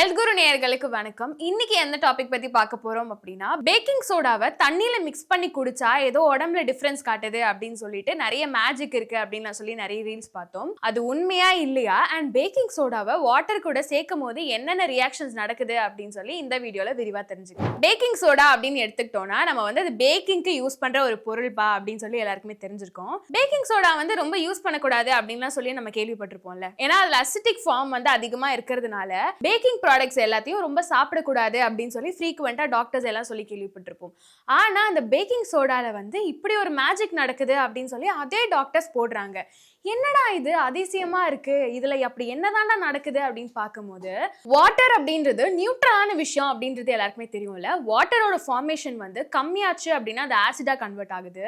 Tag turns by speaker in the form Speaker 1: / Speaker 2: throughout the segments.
Speaker 1: Health குரு நேயர்களுக்கு வணக்கம். இன்னைக்கு எந்த டாபிக் பத்தி பார்க்க போறோம் அப்படின்னா, பேக்கிங் சோடாவை தண்ணியில மிக்ஸ் பண்ணி குடிச்சா ஏதோ உடம்புல டிஃபரன்ஸ் காட்டுது அப்படின்னு சொல்லிட்டு நிறைய மேஜிக் இருக்கு அப்படின்னு நான் சொல்லி நிறைய ரீல்ஸ் பார்த்தோம். அது உண்மையா இல்லையா, அண்ட் பேக்கிங் சோடாவை வாட்டர் கூட சேர்க்கும் போது என்னென்ன ரியாக்ஷன்ஸ் நடக்குது அப்படின்னு சொல்லி இந்த வீடியோல விரிவா தெரிஞ்சுக்கலாம். பேக்கிங் சோடா அப்படின்னு எடுத்துக்கிட்டோம்னா நம்ம வந்து அது பேக்கிங்க்கு யூஸ் பண்ற ஒரு பொருள்பா அப்படின்னு சொல்லி எல்லாருக்குமே தெரிஞ்சிருக்கும். பேக்கிங் சோடா வந்து ரொம்ப யூஸ் பண்ணக்கூடாது அப்படின்லாம் சொல்லி நம்ம கேள்விப்பட்டிருப்போம்ல. ஏன்னா அதுல அசிட்டிக் ஃபார்ம் வந்து அதிகமா இருக்கிறதுனால பேக்கிங் ப்ராடக்ட்ஸ் எல்லாத்தையும் ரொம்ப சாப்பிடக்கூடாது அப்படின்னு சொல்லி ஃப்ரீக்வெண்டா டாக்டர்ஸ் எல்லாம் சொல்லி கேள்விப்பட்டிருப்போம். ஆனா அந்த பேக்கிங் சோடால வந்து இப்படி ஒரு மேஜிக் நடக்குது அப்படின்னு சொல்லி அதே டாக்டர்ஸ் போடுறாங்க. என்னடா இது அதிசயமா இருக்கு, இதுல அப்படி என்னதான்டா நடக்குது அப்படின்னு பார்க்கும்போது, வாட்டர் அப்படின்றது நியூட்ரலான விஷயம் அப்படின்றது எல்லாருக்குமே தெரியும்ல. வாட்டரோட ஃபார்மேஷன் வந்து கம்மியாச்சு அப்படின்னா அது ஆசிடா கன்வெர்ட் ஆகுது,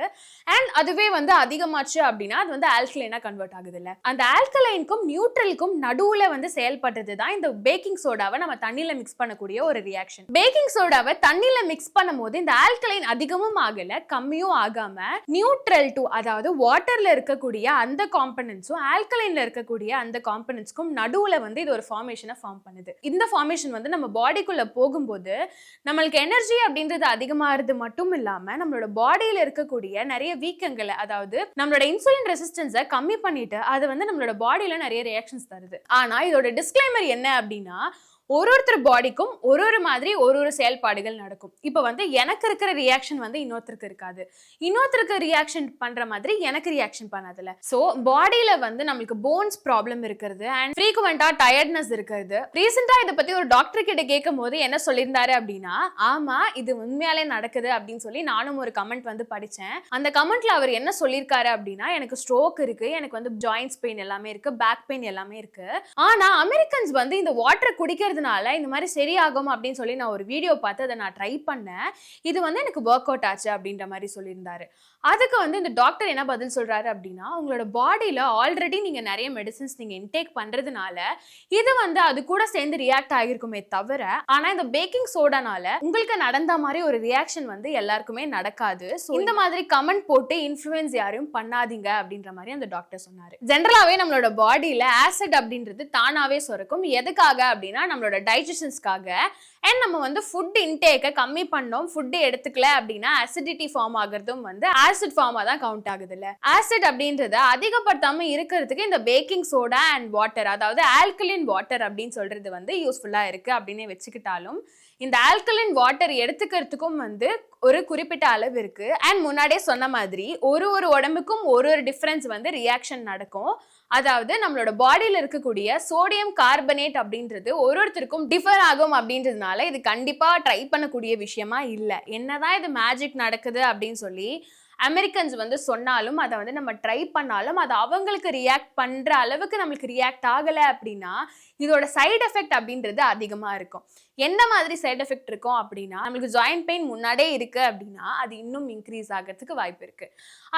Speaker 1: அண்ட் அதுவே வந்து அதிகமாச்சு அப்படின்னா அது வந்து ஆல்கலைனா கன்வெர்ட் ஆகுது இல்ல. அந்த ஆல்கலைனுக்கும் நியூட்ரலுக்கும் நடுவுல வந்து செயல்படுறது தான் இந்த பேக்கிங் சோடாவை நம்ம தண்ணியில மிக்ஸ் பண்ணக்கூடிய ஒரு ரியாக்ஷன். பேக்கிங் சோடாவை தண்ணியில மிக்ஸ் பண்ணும் போது இந்த ஆல்கலைன் அதிகமும் ஆகல கம்மியும் ஆகாம நியூட்ரல் டு, அதாவது வாட்டர்ல இருக்கக்கூடிய அந்த காம்பனன்ட்ஸும் ஆல்கலைன்ல இருக்கக்கூடிய அந்த காம்பனன்ட்ஸ்க்கும் நடுவுல வந்து இது ஒரு ஃபார்மேஷனை ஃபார்ம் பண்ணுது. இந்த ஃபார்மேஷன் வந்து நம்ம பாடிக்குள்ள போகும்போது நம்மளுக்கு எனர்ஜி அப்படின்றது அதிகமாகிறது மட்டும் இல்லாம நம்மளோட பாடியில இருக்கக்கூடிய நிறைய வீக்கங்களை, அதாவது நம்மளோட இன்சுலின் ரெசிஸ்டன்ஸை கம்மி பண்ணிட்டு அது வந்து நம்மளோட பாடியில நிறைய ரியாக்ஷன்ஸ் தருது. ஆனா இதோட டிஸ்க்ளைமர் என்ன அப்படின்னா, ஒருத்தர் பாடிக்கும் ஒரு மாதிரி ஒரு செயல்பாடுகள் நடக்கும். இப்போ வந்து எனக்கு இருக்கிற ரியாக்ஷன் வந்து இன்னொருத்தருக்கு இருக்காது, இன்னொருத்தருக்கு ரியாக்ஷன் பண்ற மாதிரி எனக்கு ரியாக்ஷன் பண்ணாதுல. ஸோ பாடியில வந்து நம்மளுக்கு போன்ஸ் ப்ராப்ளம் இருக்கிறது அண்ட் ஃப்ரீக்வெண்டா டயர்ட்னஸ் இருக்கிறது. ரீசெண்டா இதை பத்தி ஒரு டாக்டர் கிட்ட கேட்கும் போது என்ன சொல்லியிருந்தாரு அப்படின்னா, ஆமா இது உண்மையாலே நடக்குது அப்படின்னு சொல்லி நானும் ஒரு கமெண்ட் வந்து படிச்சேன். அந்த கமெண்ட்ல அவர் என்ன சொல்லியிருக்காரு அப்படின்னா, எனக்கு ஸ்ட்ரோக் இருக்கு, எனக்கு வந்து ஜாயின்ஸ் பெயின் எல்லாமே இருக்கு, பேக் பெயின் எல்லாமே இருக்கு, ஆனா அமெரிக்கன்ஸ் வந்து இந்த வாட்டரை குடிக்கிறது இந்த மாதிரி சரியாகும் அப்படின்னு சொல்லி நான் ஒரு வீடியோ பார்த்து அதை நான் ட்ரை பண்ணேன், இது வந்து எனக்கு ஒர்க் அவுட் ஆச்சு அப்படின்ற மாதிரி சொல்லியிருந்தாரு. அதுக்கு வந்து இந்த டாக்டர் என்ன பதில் சொல்றாரு அப்படின்னா, உங்களோட பாடியில ஆல்ரெடி நீங்க நிறைய மெடிசின்ஸ் நீங்க இன்டேக் பண்றதுனால இது வந்து அது கூட சேர்ந்து ரியாக்ட் ஆகிருக்குமே தவிர, ஆனா இந்த பேக்கிங் சோடானால உங்களுக்கு நடந்த மாதிரி ஒரு ரியாக்ஷன் வந்து எல்லாருக்குமே நடக்காது. இந்த மாதிரி கமெண்ட் போட்டு இன்ஃப்ளூயன்ஸ் யாரையும் பண்ணாதீங்க அப்படின்ற மாதிரி அந்த டாக்டர் சொன்னாரு. ஜெனரலாவே நம்மளோட பாடியில ஆசிட் அப்படின்றது தானாவே சுரக்கும். எதுக்காக அப்படின்னா நம்மளோட டைஜஷன்ஸ்க்காக. அண்ட் நம்ம வந்து ஃபுட் இன்டேக்கை கம்மி பண்ணோம், ஃபுட் எடுத்துக்கல அப்படின்னா அசிடிட்டி ஃபார்ம் ஆகிறதும் வந்து ஆசிட் ஃபார்மா தான் கவுண்ட் ஆகுது இல்ல. ஆசிட் அப்படின்றத அதிகப்படுத்தாம இருக்கிறதுக்கு இந்த பேக்கிங் சோடா அண்ட் வாட்டர், அதாவது ஆல்கலின் வாட்டர் அப்படின்னு சொல்றது வந்து யூஸ்ஃபுல்லா இருக்கு அப்படின்னு வச்சுக்கிட்டாலும், இந்த ஆல்கலின் வாட்டர் எடுத்துக்கிறதுக்கும் வந்து ஒரு குறிப்பிட்ட அளவு இருக்கு. அண்ட் முன்னாடியே சொன்ன மாதிரி ஒரு உடம்புக்கும் ஒரு டிஃபரன்ஸ் வந்து ரியாக்ஷன் நடக்கும். அதாவது நம்மளோட பாடியில இருக்கக்கூடிய சோடியம் கார்பனேட் அப்படின்றது ஒருத்தருக்கும் டிஃபர் ஆகும் அப்படின்றதுனால இது கண்டிப்பா ட்ரை பண்ணக்கூடிய விஷயமா இல்லை. என்னதான் இது மேஜிக் நடக்குது அப்படின்னு சொல்லி அமெரிக்கன்ஸ் வந்து சொன்னாலும், அதை வந்து நம்ம ட்ரை பண்ணாலும் அது அவங்களுக்கு ரியாக்ட் பண்ற அளவுக்கு நம்மளுக்கு ரியாக்ட் ஆகலை அப்படின்னா இதோட சைடு எஃபெக்ட் அப்படின்றது அதிகமா இருக்கும். என்ன மாதிரி சைடு எஃபெக்ட் இருக்கும் அப்படின்னா, நம்மளுக்கு ஜாயின்ட் பெயின் முன்னாடியே இருக்கு அப்படின்னா அது இன்னும் இன்க்ரீஸ் ஆகிறதுக்கு வாய்ப்பு இருக்கு.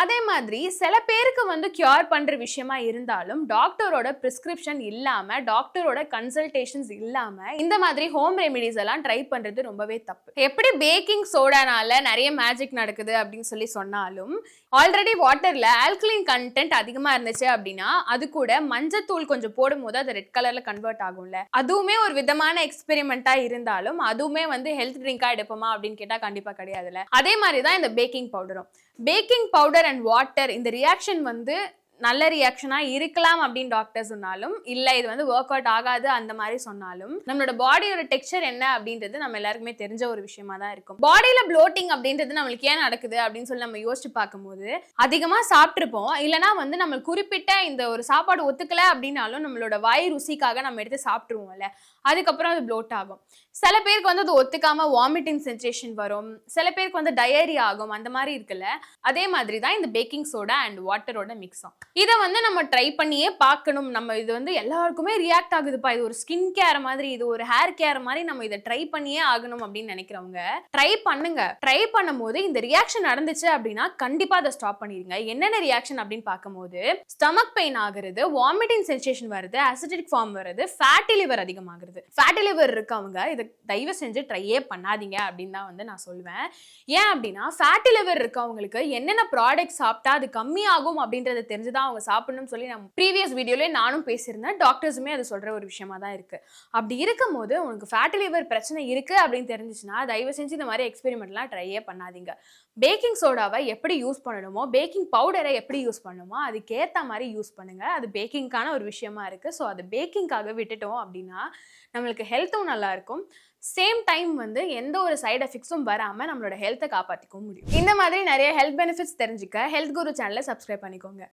Speaker 1: அதே மாதிரி சில பேருக்கு வந்து கியூர் பண்ற விஷயமா இருந்தாலும் டாக்டரோட பிரிஸ்கிரிப்ஷன் இல்லாம, டாக்டரோட கன்சல்டேஷன்ஸ் இல்லாம இந்த மாதிரி ஹோம் ரெமிடிஸ் எல்லாம் ட்ரை பண்றது ரொம்பவே தப்பு. எப்படி பேக்கிங் சோடானால நிறைய மேஜிக் நடக்குது அப்படின்னு சொல்லி சொன்னாலும், ஆல்ரெடி வாட்டர்ல ஆல்கலைன் கண்டென்ட் அதிகமா இருந்துச்சு அப்படின்னா அது கூட மஞ்சத்தூள் கொஞ்சம் போடும் போது அது ரெட் கலர்ல கன்வெர்ட் ஆகும்ல. அதுவுமே ஒரு விதமான எக்ஸ்பெரிமெண்டா இருந்தாலும் அதுவுமே வந்து ஹெல்த் ட்ரிங்கா எடுப்போமா அப்படின்னு கேட்டா கண்டிப்பா கிடையாதுல்ல. அதே மாதிரி தான் இந்த பேக்கிங் பவுடரும். பேக்கிங் பவுடர் அண்ட் வாட்டர் இந்த ரியாக்ஷன் வந்து நல்ல ரியாக்ஷனா இருக்கலாம் அப்படின்னு டாக்டர் சொன்னாலும், இல்ல இது வந்து ஒர்க் அவுட் ஆகாது அந்த மாதிரி சொன்னாலும், நம்மளோட பாடியோட டெக்ஸ்சர் என்ன அப்படின்றது நம்ம எல்லாருக்குமே தெரிஞ்ச ஒரு விஷயமா தான் இருக்கும். பாடியில ப்ளோட்டிங் அப்படின்றது நம்மளுக்கு ஏன் நடக்குது அப்படின்னு சொல்லி நம்ம யோசிச்சு பார்க்கும்போது, அதிகமா சாப்பிட்டுருப்போம், இல்லைன்னா வந்து நம்ம குறிப்பிட்ட இந்த ஒரு சாப்பாடு ஒத்துக்கல அப்படின்னாலும் நம்மளோட வாய் ருசிக்காக நம்ம எடுத்து சாப்பிட்டுருவோம்ல, அதுக்கப்புறம் அது ப்ளோட் ஆகும். சில பேருக்கு வந்து அது ஒத்துக்காம வாமிட்டிங் சென்சேஷன் வரும், சில பேருக்கு வந்து டயரி ஆகும், அந்த மாதிரி இருக்குல்ல. அதே மாதிரி தான் இந்த பேக்கிங் சோடா அண்ட் வாட்டரோட மிக்ஸும். இதை வந்து நம்ம ட்ரை பண்ணியே பார்க்கணும். நம்ம இது வந்து எல்லாருக்குமே ரியாக்ட் ஆகுதுப்பா, இது ஒரு ஸ்கின் கேர் மாதிரி, இது ஒரு ஹேர் கேர் மாதிரி, நம்ம இதை ட்ரை பண்ணியே ஆகணும் அப்படின்னு நினைக்கிறவங்க ட்ரை பண்ணுங்க. ட்ரை பண்ணும் போது இந்த ரியாக்ஷன் நடந்துச்சு அப்படின்னா கண்டிப்பா அதை ஸ்டாப் பண்ணிடுங்க. என்னென்ன ரியாக்ஷன் அப்படின்னு பார்க்கும்போது, ஸ்டமக் பெயின் ஆகுறது, வாமிட்டிங் சென்சேஷன் வருது, அசிடிக் ஃபார்ம் வருது, ஃபேட்டி லிவர் அதிகமாகுறது. ஃபேட்டி லிவர் இருக்கவங்க இதை தயவு செஞ்சு ட்ரையே பண்ணாதீங்க அப்படின்னு தான் வந்து நான் சொல்வேன். ஏன் அப்படின்னா ஃபேட்டி லிவர் இருக்கவங்களுக்கு என்னென்ன ப்ராடக்ட் சாப்பிட்டா அது கம்மியாகும் அப்படின்றத தெரிஞ்சுதான் தான் அவங்க சாப்பிடணும்னு சொல்லி நான் ப்ரீவியஸ் வீடியோலேயே நானும் பேசியிருந்தேன். டாக்டர்ஸுமே அது சொல்கிற ஒரு விஷயமா தான் இருக்குது. அப்படி இருக்கும்போது உனக்கு ஃபேட்டி லிவர் பிரச்சனை இருக்குது அப்படின்னு தெரிஞ்சிச்சுன்னா தயவு செஞ்சு இந்த மாதிரி எக்ஸ்பெரிமெண்ட்லாம் ட்ரையே பண்ணாதீங்க. பேக்கிங் சோடாவை எப்படி யூஸ் பண்ணணுமோ, பேக்கிங் பவுடரை எப்படி யூஸ் பண்ணணுமோ அதுக்கேற்ற மாதிரி யூஸ் பண்ணுங்கள். அது பேக்கிங்கான ஒரு விஷயமா இருக்குது. ஸோ அது பேக்கிங்காக விட்டுட்டோம் அப்படின்னா நம்மளுக்கு ஹெல்த்தும் நல்லாயிருக்கும். சேம் டைம் வந்து எந்த ஒரு சைடு எஃபெக்ட்ஸும் வராமல் நம்மளோட ஹெல்த்தை காப்பாற்றிக்கவும் முடியும். இந்த மாதிரி நிறைய ஹெல்த் பெனிஃபிட்ஸ் தெரிஞ்சுக்க ஹெல்த் குரு சேனலை சப்ஸ்கிரைப் பண்ணிக்கோங்க.